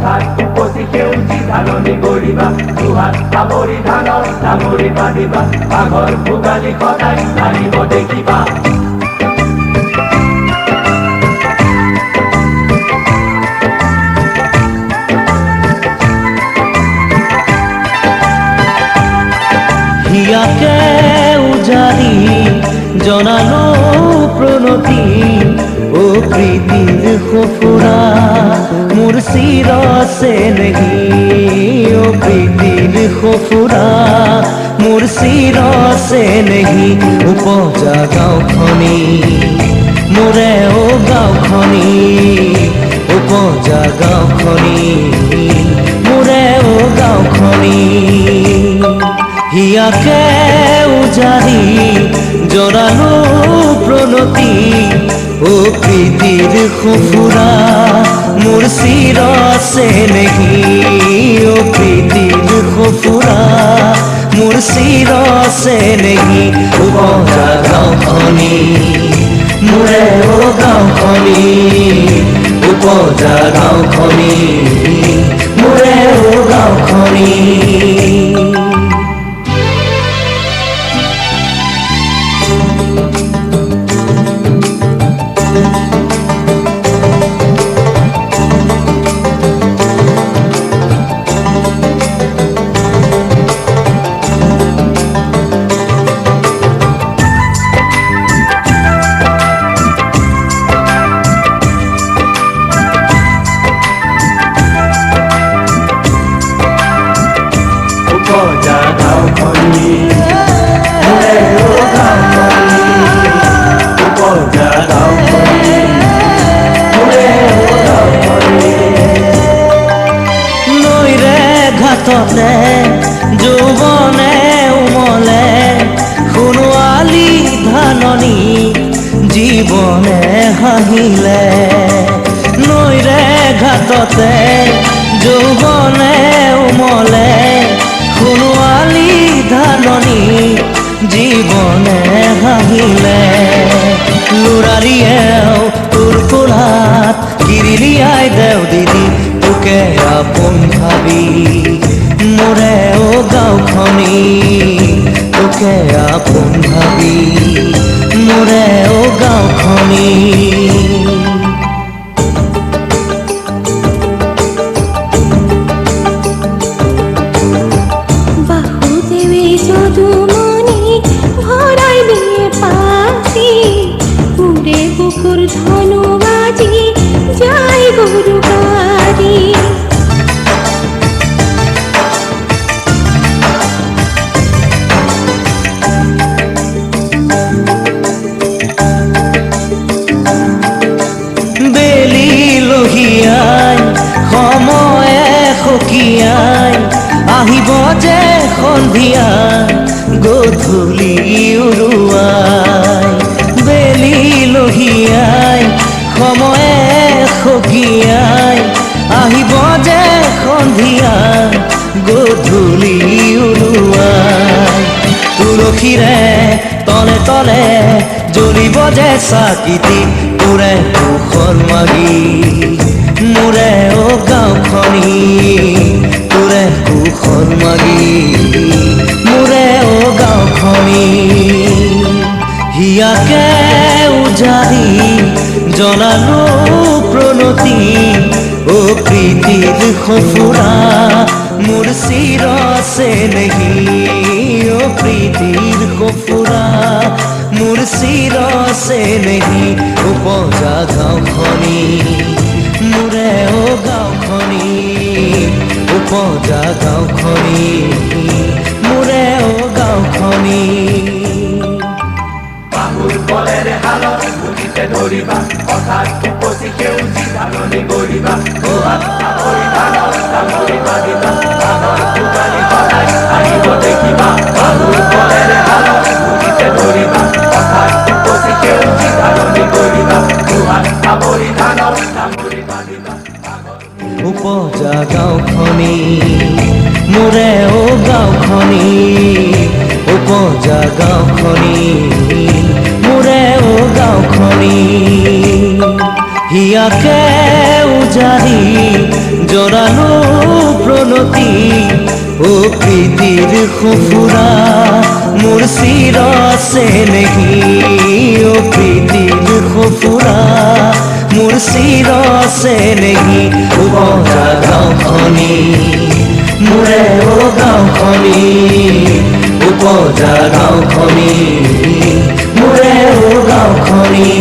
পথাৰ উপচি সেউজী ধাননি গৰিবা দুহাত সামৰি ধানৰ ডাঙৰি বান্ধিবা বাঘৰ ভোগালী সদায় আহিব দেখিবা হিয়াকে উজাৰি জনালো প্ৰণতি ও প্ৰীতিৰ সফুৰা মোৰ চিৰ চেনেহী ও প্ৰীতিৰ সফুৰা মোৰ চিৰ চেনেহী উপজা গাঁওখনি মোৰে ও গাঁওখনি উপজা গাঁওখনি মোৰে ও গাঁওখনি হিয়াকে উজাৰি জনালো প্ৰণতি ও প্ৰীতিৰ সফুৰা মোৰ চিৰ চেনেহী ও প্ৰীতিৰ সফুৰা মোৰ চিৰ চেনেহী উপজা গাঁওখনি মোৰে ও গাঁওখনি উপজা গাঁওখনি মোৰে ও গাঁওখনি উপজা গাঁওখনি মোৰে ও গাঁওখনি উপজা গাঁওখনি মোৰে ও গাঁওখনি নৈৰে ঘাটতে যৌৱনে উমলে সোণোৱালী ধাননি জীৱনে হাঁহিলে নৈৰে ঘাটতে যৌৱনে উমলে সোণোৱালী ধাননি জীৱনে হাঁহিলে লুৰাৰিয়েও তোৰ কোলাত কিৰিলিয়াই দেও দিদি তোকে আপোন ভাবি মোৰে ও গাঁওখনি তোকে আপোন ভাবি মোৰে ও গাঁওখনি ধনুবাজি যাই গৰু গাড়ি বেলি লহিয়াই সময়ে সকিয়াই আহিব যে সন্ধিয়া গধূলি উৰুৱাই বেলি লহিয়াই সময়ে সকিয়াই আহিব যে সন্ধিয়া গধূলি উৰুৱাই তুলসীৰে তলে তলে জ্বলিব যে চাকিটি তোৰে সুখৰ মাগি মোৰে ও গাঁওখনি তোৰে সুখৰ মাগি মোৰে ও গাঁওখনি হিয়াকে উজাৰি জনালো প্ৰণতি ও প্ৰীতিৰ সফুৰা মোৰ চিৰ চেনেহী ও প্ৰীতিৰ সফুৰা মোৰ চিৰ চেনেহী উপজা গাঁওখনি মোৰে ও গাঁওখনি উপজা গাঁওখনি মোৰে ও গাঁওখনি বাহুৰ বলেৰে হালত বুজিতে ধৰিবা পথাৰ উপচি সেউজী ধাননি গৰিবা দুহাত সামৰি ধানৰ ডাঙৰি বান্ধিবা বাঘৰ ভোগালী সদায় আহিব দেখিবা বাহুৰ বলেৰে হালত বুজিতে ধৰিবা পথাৰ উপচি সেউজী ধাননি গৰিবা দুহাত সামৰি ধানৰ ডাঙৰি বান্ধিবা উপজা গাঁওখনি মোৰে ও গাঁওখনি উপজা গাঁওখনি মোৰে ও গাঁওখনি হিয়াকে উজাৰি জৰালো প্ৰণতি ও প্ৰীতিৰ সফুৰা মোৰ চিৰ চেনেহী ও প্ৰীতিৰ সফুৰা মোৰ চিৰ চেনেহী উপজা গাঁওখনি মোৰে ও গাঁওখনি উপজা গাঁওখনি মোৰে ও গাঁওখনি